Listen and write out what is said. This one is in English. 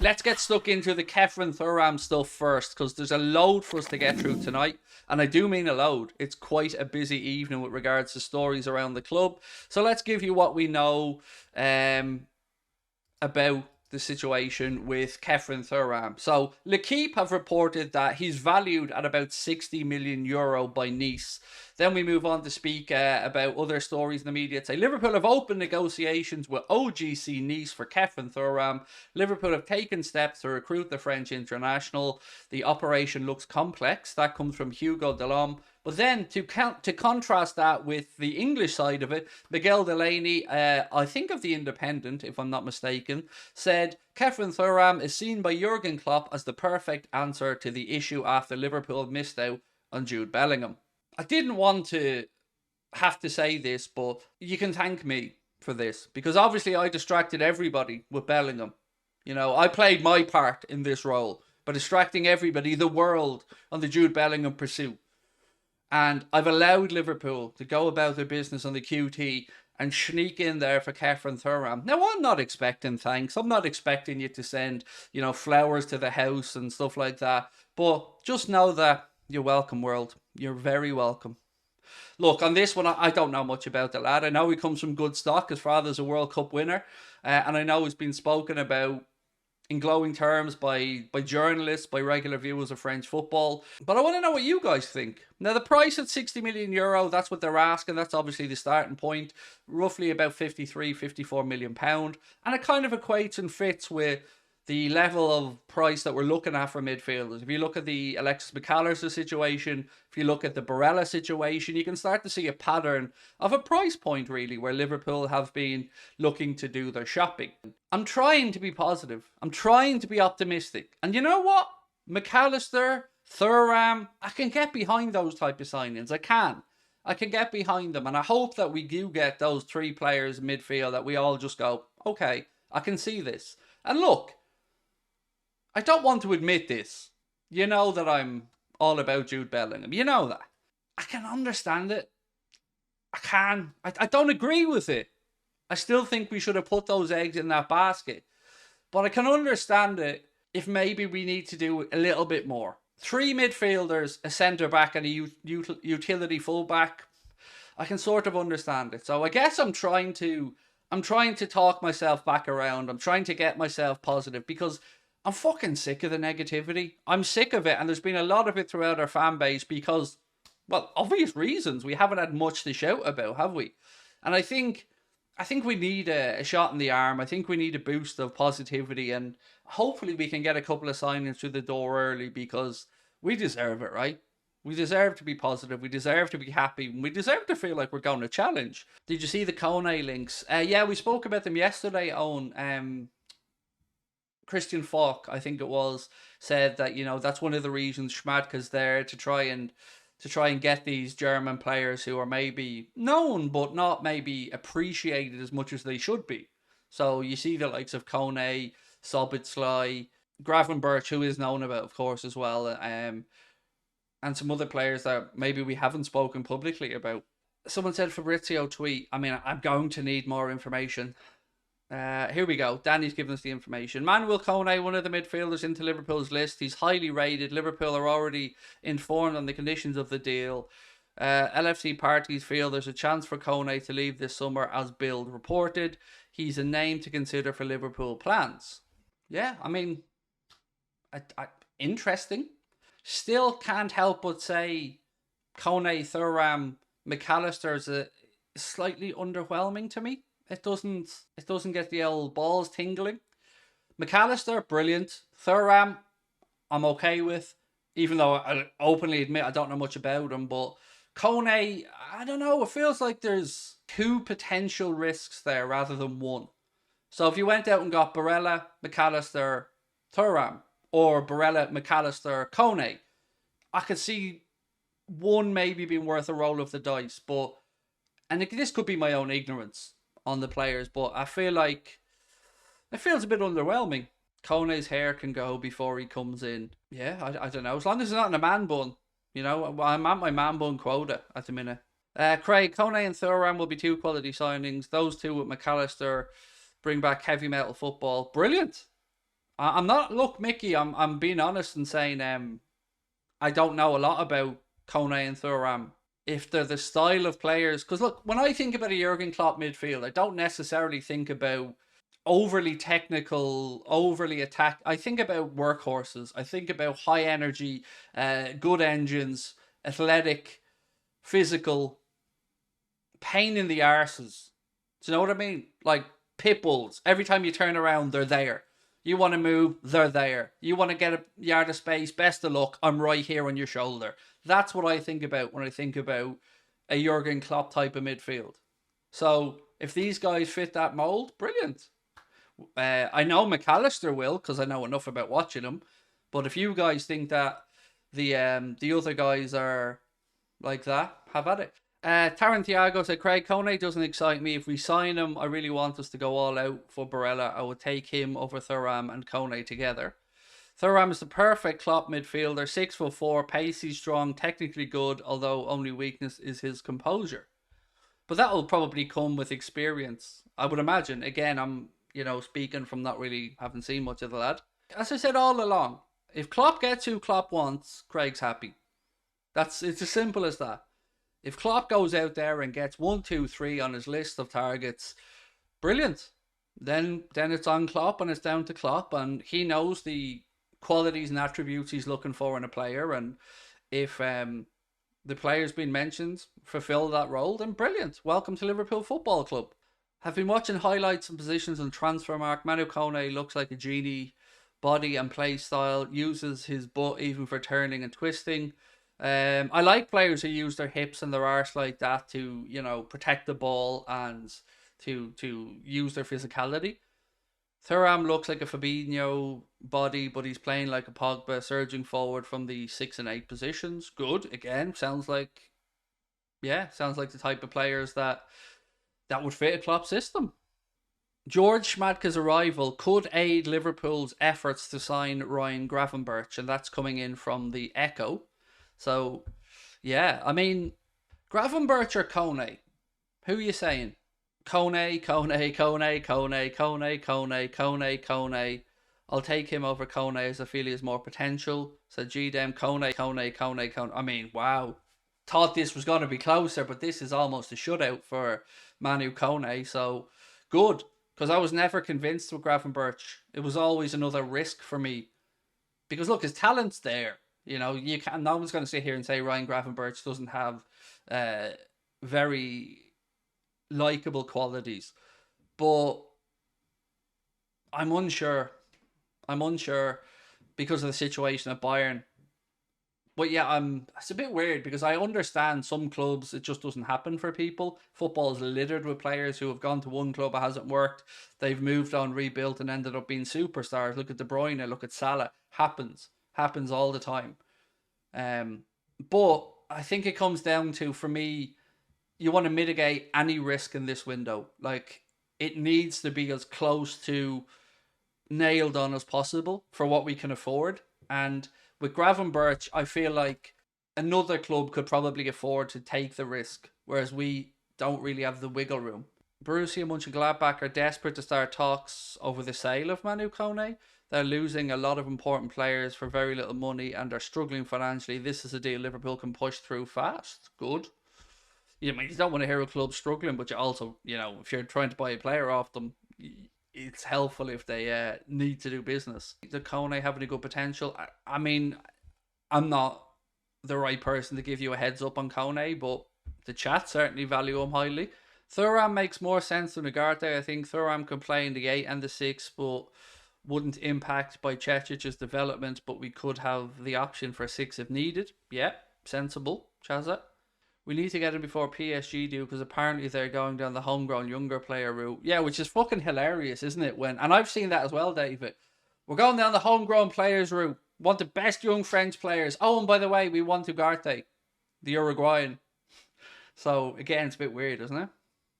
Let's get stuck into the Khephren Thuram stuff first, because there's a load for us to get through tonight. And I do mean a load. It's quite a busy evening with regards to stories around the club. So let's give you what we know about the situation with Khephren Thuram. So L'Equipe have reported that he's valued at about 60 million euro by Nice. Then we move on to speak about other stories in the media. Say Liverpool have opened negotiations with OGC Nice for Khephren Thuram. Liverpool have taken steps to recruit the French international. The operation looks complex. That comes from Hugo Delhomme. But then to contrast that with the English side of it, Miguel Delaney, I think of the Independent, if I'm not mistaken, said Khephren Thuram is seen by Jurgen Klopp as the perfect answer to the issue after Liverpool missed out on Jude Bellingham. I didn't want to have to say this, but you can thank me for this, because obviously I distracted everybody with Bellingham. You know, I played my part in this role by distracting everybody, the world, on the Jude Bellingham pursuit. And I've allowed Liverpool to go about their business on the QT and sneak in there for Khephren Thuram. Now, I'm not expecting thanks. I'm not expecting you to send, flowers to the house and stuff like that. But just know that you're welcome, world. You're very welcome. Look, on this one, I don't know much about the lad. I know he comes from good stock. His father's a World Cup winner. And I know he's been spoken about in glowing terms by journalists, by regular viewers of French football. But I want to know what you guys think. Now, the price at 60 million euro, that's what they're asking. That's obviously the starting point. Roughly about 53, 54 million pound. And it kind of equates and fits with the level of price that we're looking at for midfielders. If you look at the Alexis McAllister situation, if you look at the Barella situation, you can start to see a pattern of a price point, really, where Liverpool have been looking to do their shopping. I'm trying to be positive. I'm trying to be optimistic. And you know what? McAllister, Thuram, I can get behind those type of signings. I can get behind them. And I hope that we do get those three players in midfield that we all just go, okay, I can see this. And look, I don't want to admit this. You know that I'm all about Jude Bellingham. You know that. I can understand it. I can. I don't agree with it. I still think we should have put those eggs in that basket. But I can understand it if maybe we need to do a little bit more. Three midfielders, a centre-back and a utility full-back. I can sort of understand it. So I guess I'm trying to talk myself back around. I'm trying to get myself positive, because I'm fucking sick of the negativity. I'm sick of it, and there's been a lot of it throughout our fan base because, well, obvious reasons. We haven't had much to shout about, have we? And I think we need a shot in the arm. I think we need a boost of positivity, and hopefully we can get a couple of signings through the door early, because we deserve it, right? We deserve to be positive. We deserve to be happy. We deserve to feel like we're going to challenge. Did you see the Kone links? Yeah, we spoke about them yesterday on Christian Falk, I think it was, said that, that's one of the reasons Schmadtke's there, to try and get these German players who are maybe known but not maybe appreciated as much as they should be. So you see the likes of Kone, Szoboszlai, Gravenberch, who is known about, of course, as well, and some other players that maybe we haven't spoken publicly about. Someone said Fabrizio tweet, I mean, I'm going to need more information. Here we go. Danny's given us the information. Manuel Kone, one of the midfielders into Liverpool's list. He's highly rated. Liverpool are already informed on the conditions of the deal. LFC parties feel there's a chance for Kone to leave this summer, as Bild reported. He's a name to consider for Liverpool plans. Yeah, I mean, interesting. Still can't help but say Kone, Thuram, McAllister is slightly underwhelming to me. It doesn't get the old balls tingling. McAllister, brilliant. Thuram, I'm okay with, even though I openly admit I don't know much about him. But Kone, I don't know. It feels like there's two potential risks there rather than one. So if you went out and got Barella, McAllister, Thuram, or Barella, McAllister, Kone, I could see one maybe being worth a roll of the dice. And this could be my own ignorance on the players, but I feel like it feels a bit underwhelming. Kone's hair can go before he comes in. Yeah, I don't know. As long as it's not in a man bun, I'm at my man bun quota at the minute. Craig, Kone and Thuram will be two quality signings. Those two with McAllister bring back heavy metal football. Brilliant. I'm not. Look, Mickey, I'm being honest and saying I don't know a lot about Kone and Thuram. If they're the style of players, because look, when I think about a Jurgen Klopp midfield, I don't necessarily think about overly technical, overly attack. I think about workhorses. I think about high energy, good engines, athletic, physical, pain in the arses. Do you know what I mean? Like pit bulls. Every time you turn around, they're there. You want to move, they're there. You want to get a yard of space, best of luck, I'm right here on your shoulder. That's what I think about when I think about a Jurgen Klopp type of midfield. So if these guys fit that mold, brilliant. I know McAllister will because I know enough about watching him. But if you guys think that the other guys are like that, have at it. Taran Thiago said, Craig, Kone doesn't excite me. If we sign him, I really want us to go all out for Barella. I would take him over Thuram and Kone together. Thuram is the perfect Klopp midfielder, 6'4", pacey, strong, technically good, although only weakness is his composure. But that will probably come with experience, I would imagine. Again, I'm speaking from not really having seen much of the lad. As I said all along, if Klopp gets who Klopp wants, Craig's happy. It's as simple as that. If Klopp goes out there and gets 1, 2, 3 on his list of targets, brilliant. Then it's on Klopp and it's down to Klopp, and he knows the qualities and attributes he's looking for in a player. And if the players being mentioned fulfill that role, then brilliant. Welcome to Liverpool Football Club. Have been watching highlights and positions on Transfermarkt. Manu Kone looks like a genie. Body and play style, uses his butt even for turning and twisting. I like players who use their hips and their arse like that to, protect the ball and to use their physicality. Thuram looks like a Fabinho body, but he's playing like a Pogba, surging forward from the 6 and 8 positions. Good, again, sounds like the type of players that would fit a Klopp system. Jorg Schmadtke's arrival could aid Liverpool's efforts to sign Ryan Gravenberch, and that's coming in from the Echo. So, yeah, I mean, Gravenberch or Kone? Who are you saying? Kone. I'll take him over Kone as I feel he has more potential. So GDM, Kone. I mean, wow. Thought this was going to be closer, but this is almost a shutout for Manu Kone. So, good. Because I was never convinced with Gravenberch. It was always another risk for me. Because look, his talent's there. You can't. No one's going to sit here and say Ryan Gravenberch doesn't have very likable qualities. But I'm unsure. Because of the situation at Bayern. But yeah, it's a bit weird because I understand some clubs it just doesn't happen for people. Football is littered with players who have gone to one club, it hasn't worked. They've moved on, rebuilt, and ended up being superstars. Look at De Bruyne, look at Salah. Happens all the time. But I think it comes down to, for me, you want to mitigate any risk in this window. Like, it needs to be as close to nailed on as possible for what we can afford. And with Gravenberch, I feel like another club could probably afford to take the risk, whereas we don't really have the wiggle room. Borussia Mönchengladbach are desperate to start talks over the sale of Manu Kone. They're losing a lot of important players for very little money and are struggling financially. This is a deal Liverpool can push through fast. Good. You don't want to hear a club struggling, but you also, if you're trying to buy a player off them, it's helpful if they need to do business. The Kone having a good potential. I mean, I'm not the right person to give you a heads up on Kone, but the chat certainly value him highly. Thuram makes more sense than Ugarte. I think Thuram can play in the 8 and the 6, but wouldn't impact by Cecic's development, but we could have the option for 6 if needed. Yeah, sensible, Chazza. We need to get him before PSG do, because apparently they're going down the homegrown younger player route. Yeah, which is fucking hilarious, isn't it? And I've seen that as well, David. We're going down the homegrown players route. Want the best young French players. Oh, and by the way, we want Ugarte, the Uruguayan. So again, it's a bit weird, isn't it?